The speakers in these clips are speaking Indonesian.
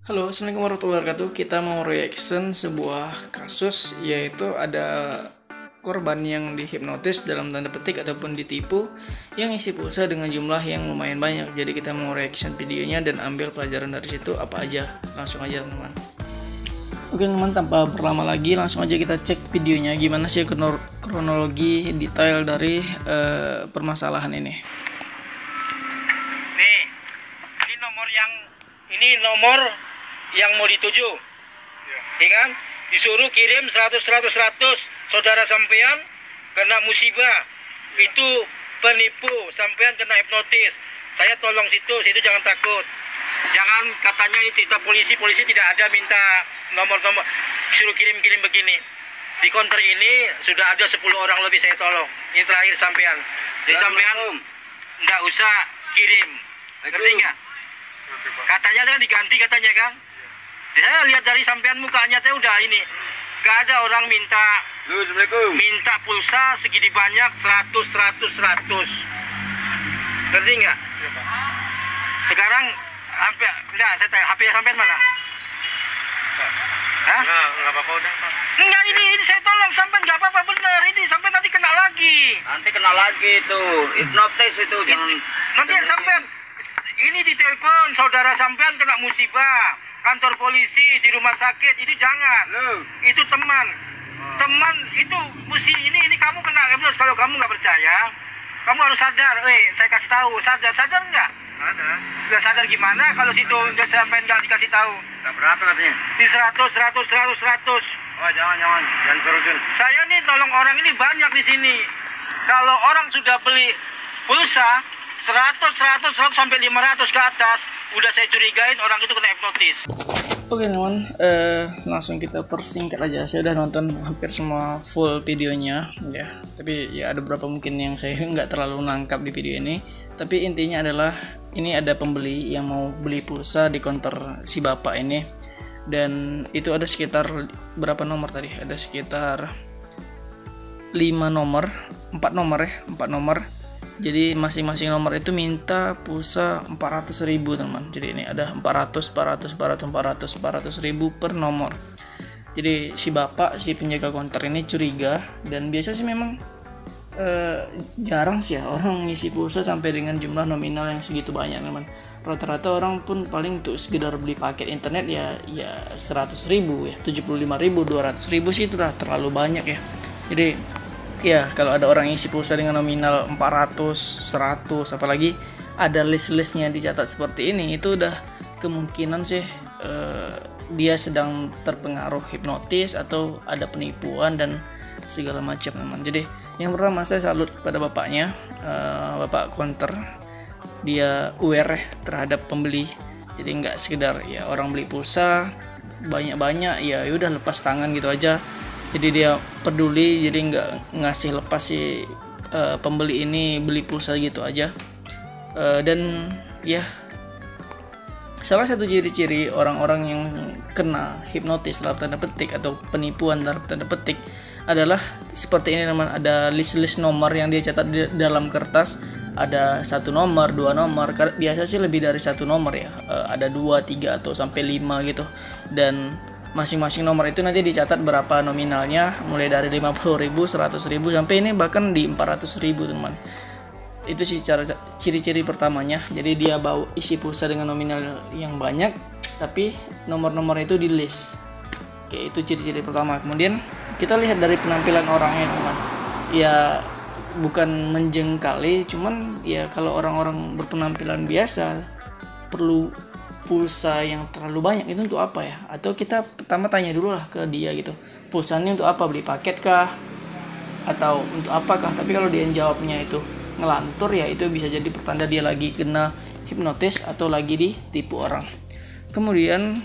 Halo, Assalamualaikum warahmatullahi wabarakatuh. Kita mau reaction sebuah kasus, yaitu ada korban yang dihipnotis dalam tanda petik ataupun ditipu yang isi pulsa dengan jumlah yang lumayan banyak. Jadi kita mau reaction videonya dan ambil pelajaran dari situ apa aja. Langsung aja teman-teman. Oke teman, tanpa berlama lagi langsung aja kita cek videonya gimana sih kronologi detail dari permasalahan ini. Nih, ini nomor yang mau dituju, ya kan? Disuruh kirim 100, saudara sampean kena musibah, itu penipu, sampean kena hipnotis. Saya tolong situ jangan takut. Jangan katanya ini cerita polisi tidak ada minta nomor-nomor, suruh kirim-kirim begini. Di counter ini sudah ada 10 orang lebih saya tolong. Ini terakhir sampean. Jadi sampean nggak usah kirim. Ngerti nggak? Katanya kan diganti katanya kan? Saya lihat dari sampean mukanya teh udah ini. Gak ada orang minta pulsa segini banyak 100. Ngerti nggak? Sekarang saya tanya, HP sampean mana? Hah? Nggak apa-apa udah. Enggak, ini saya tolong sampean nggak apa-apa bener. Ini sampean nanti kena lagi. Nanti kena lagi itu, hipnotis itu jangan. Nanti sampean ini ditelepon saudara sampean kena musibah, kantor polisi, di rumah sakit, itu jangan. Itu teman itu mesti ini kamu kena hipnotis. Kalau kamu nggak percaya, kamu harus sadar. Saya kasih tahu, sadar nggak? Ada. Nggak sadar gimana kalau situ nggak sampean nggak dikasih tahu? Tak berapa katanya? Di 100. Oh jangan terusin. Saya nih tolong orang ini banyak di sini. Kalau orang sudah beli pulsa 100 sampai 500 ke atas, udah saya curigain orang itu kena hipnotis. Oke teman, langsung kita persingkat aja. Saya udah nonton hampir semua full videonya ya. Tapi ya ada beberapa mungkin yang saya nggak terlalu nangkap di video ini. Tapi intinya adalah ini ada pembeli yang mau beli pulsa di counter si bapak ini. Dan itu ada sekitar berapa nomor tadi? Ada sekitar 4 nomor. Jadi masing-masing nomor itu minta pulsa 400.000 teman. Jadi ini ada 400.000 per nomor. Jadi si penjaga counter ini curiga, dan biasa sih memang jarang sih ya orang ngisi pulsa sampai dengan jumlah nominal yang segitu banyak teman. Rata-rata orang pun paling untuk sekedar beli paket internet ya 100.000 ya, 75.000, 200.000 sih itu udah terlalu banyak ya. Jadi ya kalau ada orang isi pulsa dengan nominal 400, 100, apalagi ada list-listnya dicatat seperti ini, itu udah kemungkinan sih dia sedang terpengaruh hipnotis atau ada penipuan dan segala macam teman. Jadi yang pertama saya salut pada bapaknya, bapak counter, dia aware terhadap pembeli. Jadi nggak sekedar ya orang beli pulsa banyak-banyak ya udah lepas tangan gitu aja. Jadi dia peduli, jadi nggak ngasih lepas si pembeli ini beli pulsa gitu aja. Dan ya salah satu ciri-ciri orang-orang yang kena hipnotis dalam tanda petik atau penipuan dalam tanda petik adalah seperti ini teman. Ada list nomor yang dia catat di dalam kertas. Ada 1 nomor, 2 nomor. Biasa sih lebih dari 1 nomor ya. Ada 2, 3 atau sampai 5 gitu. Dan masing-masing nomor itu nanti dicatat berapa nominalnya, mulai dari 50.000, 100.000 sampai ini bahkan di 400.000 teman. Itu sih ciri-ciri pertamanya. Jadi dia bawa isi pulsa dengan nominal yang banyak, tapi nomor-nomor itu di list. Oke, itu ciri-ciri pertama. Kemudian kita lihat dari penampilan orangnya teman. Ya bukan menjengkali, cuman ya kalau orang-orang berpenampilan biasa perlu pulsa yang terlalu banyak itu untuk apa ya? Atau kita pertama tanya dulu lah ke dia gitu, pulsanya untuk apa, beli paket kah atau untuk apakah? Tapi kalau dia jawabnya itu ngelantur, ya itu bisa jadi pertanda dia lagi kena hipnotis atau lagi ditipu orang. Kemudian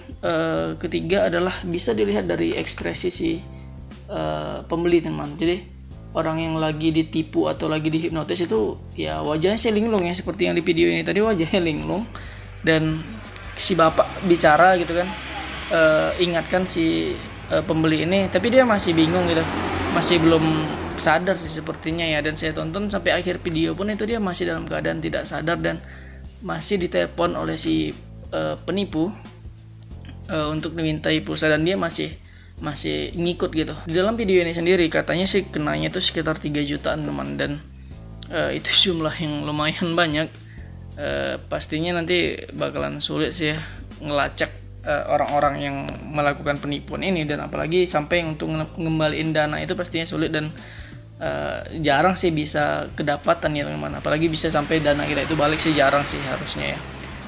ketiga adalah bisa dilihat dari ekspresi si pembeli teman. Jadi orang yang lagi ditipu atau lagi dihipnotis itu ya wajahnya sih linglung ya, seperti yang di video ini tadi wajahnya linglung. Dan si bapak bicara gitu kan, ingatkan si pembeli ini, tapi dia masih bingung gitu, masih belum sadar sih sepertinya ya. Dan saya tonton sampai akhir video pun itu dia masih dalam keadaan tidak sadar dan masih ditelepon oleh si penipu untuk dimintai pulsa dan dia masih ngikut gitu. Di dalam video ini sendiri katanya sih kenanya itu sekitar 3 jutaan teman, dan itu jumlah yang lumayan banyak. Pastinya nanti bakalan sulit sih ya ngelacak orang-orang yang melakukan penipuan ini, dan apalagi sampai untuk ngembaliin dana itu pastinya sulit, dan jarang sih bisa kedapatan ya teman-teman. Apalagi bisa sampai dana kita itu balik sih jarang sih harusnya ya.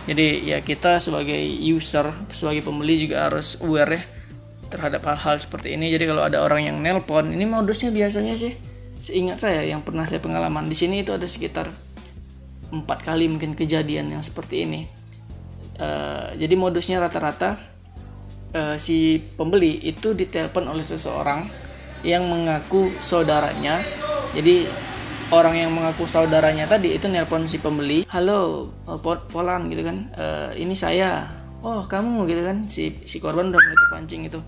Jadi ya kita sebagai user, sebagai pembeli juga harus aware ya terhadap hal-hal seperti ini. Jadi kalau ada orang yang nelpon, ini modusnya biasanya sih seingat saya yang pernah saya pengalaman di sini itu ada sekitar 4 kali mungkin kejadian yang seperti ini. Jadi modusnya rata-rata si pembeli itu ditelepon oleh seseorang yang mengaku saudaranya. Jadi orang yang mengaku saudaranya tadi itu nelpon si pembeli, halo Polan gitu kan, ini saya, oh kamu gitu kan. Si korban udah mulai terpancing itu.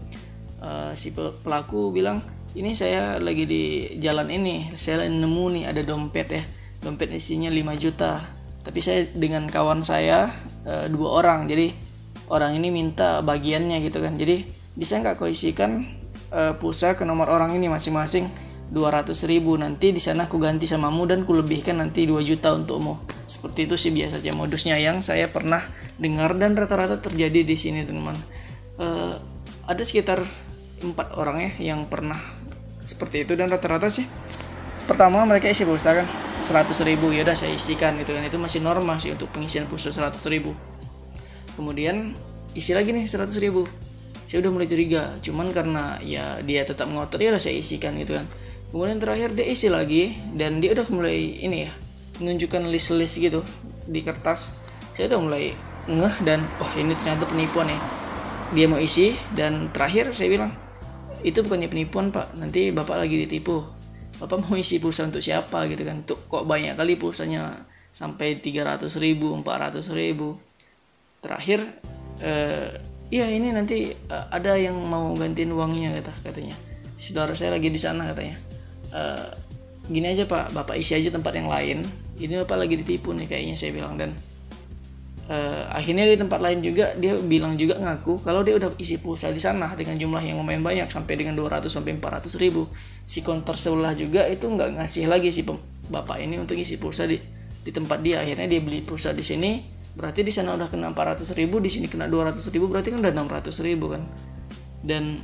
Si pelaku bilang, ini saya lagi di jalan ini, saya nemu nih ada dompet ya, dompet isinya 5 juta, tapi saya dengan kawan saya 2 orang, jadi orang ini minta bagiannya gitu kan. Jadi bisa nggak kau isikan pulsa ke nomor orang ini masing-masing 200.000, nanti di sana aku ganti samamu dan ku lebihkan nanti 2 juta untukmu. Seperti itu sih biasanya modusnya yang saya pernah dengar dan rata-rata terjadi di sini teman-teman. Ada sekitar 4 orang ya yang pernah seperti itu, dan rata-rata sih pertama mereka isi pulsa kan 100.000, ya udah saya isikan gitu kan, itu masih normal sih untuk pengisian pulsa 100.000. Kemudian isi lagi nih 100.000, saya udah mulai curiga, cuman karena ya dia tetap ngotot, ya udah saya isikan gitu kan. Kemudian terakhir dia isi lagi dan dia udah mulai ini ya menunjukkan list-list gitu di kertas. Saya udah mulai ngeh dan ini ternyata penipuan ya. Dia mau isi, dan terakhir saya bilang, itu bukannya penipuan pak, nanti bapak lagi ditipu. Bapak mau isi pulsa untuk siapa gitu kan, tuh kok banyak kali pulsanya sampai 300.000, 400.000. Terakhir iya ini nanti ada yang mau gantiin uangnya katanya. Saudara saya lagi di sana katanya. Gini aja pak, bapak isi aja tempat yang lain, ini bapak lagi ditipu nih kayaknya, saya bilang. Dan akhirnya di tempat lain juga dia bilang juga ngaku kalau dia udah isi pulsa di sana dengan jumlah yang lumayan banyak sampai dengan 200 sampai 400.000. Si konter sebelah juga itu nggak ngasih lagi si bapak ini untuk isi pulsa di tempat dia. Akhirnya dia beli pulsa di sini, berarti di sana udah kena 400.000, di sini kena 200.000, berarti kan udah 600.000 kan. Dan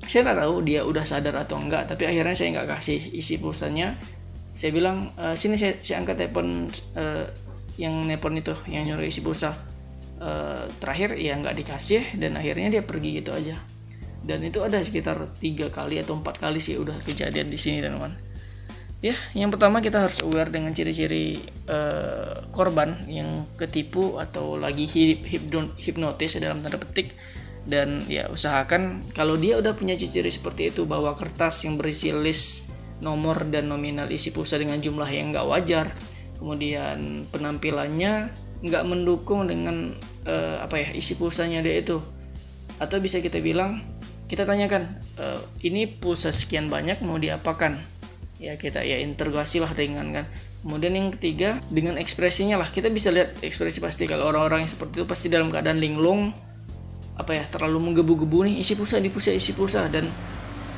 saya nggak tahu dia udah sadar atau enggak, tapi akhirnya saya nggak kasih isi pulsanya. Saya bilang sini saya angkat telepon yang nelpon itu yang nyuruh isi pulsa. Terakhir ya nggak dikasih, dan akhirnya dia pergi gitu aja. Dan itu ada sekitar 3 kali atau 4 kali sih udah kejadian di sini teman-teman. Ya, yang pertama kita harus aware dengan ciri-ciri korban yang ketipu atau lagi hipnotis dalam tanda petik. Dan ya usahakan kalau dia udah punya ciri-ciri seperti itu, bawa kertas yang berisi list nomor dan nominal isi pulsa dengan jumlah yang nggak wajar. Kemudian penampilannya nggak mendukung dengan isi pulsanya dia itu. Atau bisa kita bilang, kita tanyakan, ini pulsa sekian banyak mau diapakan? Ya kita ya interogasi lah dengan kan. Kemudian yang ketiga dengan ekspresinya lah, kita bisa lihat ekspresi pasti. Kalau orang-orang yang seperti itu pasti dalam keadaan linglung, terlalu menggebu-gebu nih, isi pulsa, dan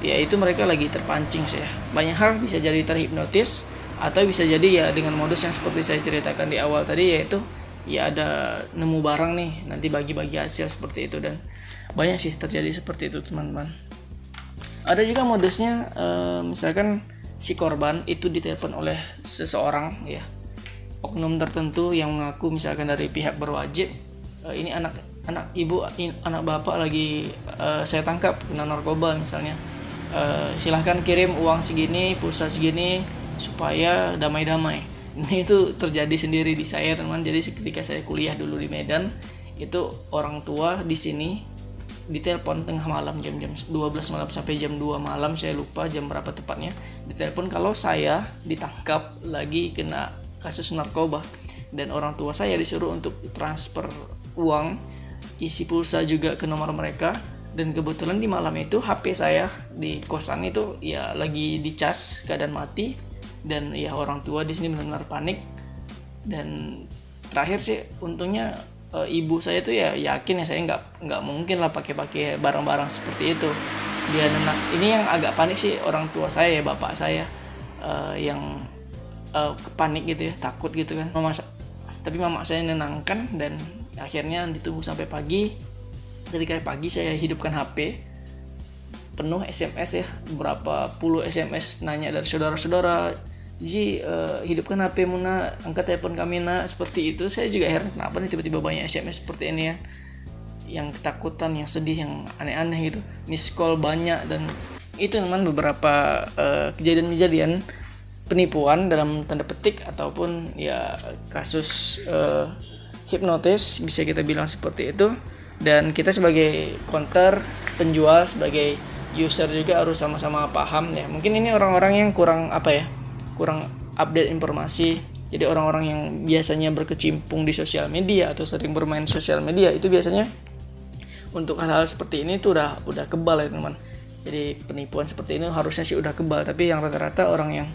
ya itu mereka lagi terpancing sih ya. Banyak hal bisa jadi terhipnotis, atau bisa jadi ya dengan modus yang seperti saya ceritakan di awal tadi, yaitu ya ada nemu barang nih nanti bagi-bagi hasil seperti itu. Dan banyak sih terjadi seperti itu teman-teman. Ada juga modusnya misalkan si korban itu ditelepon oleh seseorang ya, oknum tertentu yang mengaku misalkan dari pihak berwajib, ini anak ibu, anak bapak lagi saya tangkap kena narkoba misalnya, silahkan kirim uang segini, pulsa segini supaya damai-damai. Ini itu terjadi sendiri di saya teman. Jadi ketika saya kuliah dulu di Medan, itu orang tua di sini ditelepon tengah malam, jam 12 malam sampai jam 2 malam, saya lupa jam berapa tepatnya, ditelepon kalau saya ditangkap lagi kena kasus narkoba, dan orang tua saya disuruh untuk transfer uang isi pulsa juga ke nomor mereka. Dan kebetulan di malam itu HP saya di kosan itu ya lagi dicas, keadaan mati, dan ya orang tua di sini benar-benar panik. Dan terakhir sih untungnya ibu saya tuh ya yakin ya saya nggak mungkin lah pakai barang-barang seperti itu. Dia ini yang agak panik sih orang tua saya ya, bapak saya yang panik gitu ya, takut gitu kan. Tapi mama saya nenangkan dan akhirnya ditunggu sampai pagi. Ketika pagi saya hidupkan HP, penuh SMS ya, berapa puluh SMS nanya dari saudara-saudara, Ji hidupkan HP Muna, angkat telepon kami nak, seperti itu. Saya juga heran kenapa nih tiba-tiba banyak SMS seperti ini ya, yang ketakutan, yang sedih, yang aneh-aneh gitu, miss call banyak. Dan itu teman beberapa kejadian-kejadian penipuan dalam tanda petik ataupun ya kasus hipnotis bisa kita bilang seperti itu. Dan kita sebagai counter, penjual, sebagai user juga harus sama-sama paham ya. Mungkin ini orang-orang yang kurang update informasi. Jadi orang-orang yang biasanya berkecimpung di sosial media atau sering bermain sosial media itu biasanya untuk hal-hal seperti ini tuh udah kebal ya teman. Jadi penipuan seperti ini harusnya sih udah kebal, tapi yang rata-rata orang yang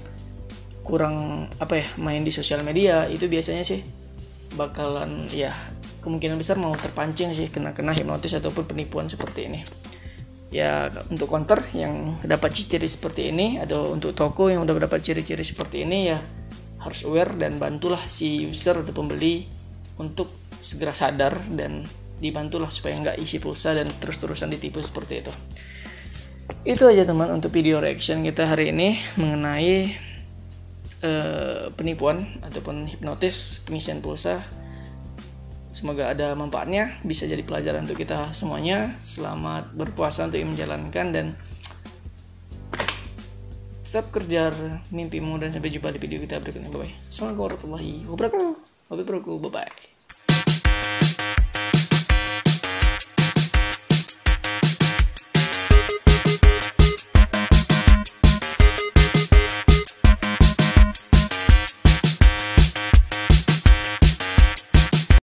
kurang main di sosial media itu biasanya sih bakalan ya kemungkinan besar mau terpancing sih kena hipnotis ataupun penipuan seperti ini. Ya untuk counter yang dapat ciri-ciri seperti ini atau untuk toko yang udah dapat ciri-ciri seperti ini ya harus aware dan bantulah si user atau pembeli untuk segera sadar dan dibantulah supaya nggak isi pulsa dan terus-terusan ditipu seperti itu. Itu aja teman untuk video reaction kita hari ini mengenai penipuan ataupun hipnotis pengisian pulsa. Semoga ada manfaatnya, bisa jadi pelajaran untuk kita semuanya. Selamat berpuasa untuk menjalankan dan tetap kejar mimpimu, dan sampai jumpa di video kita berikutnya. Bye bye. Assalamualaikum warahmatullahi wabarakatuh. Bye bye.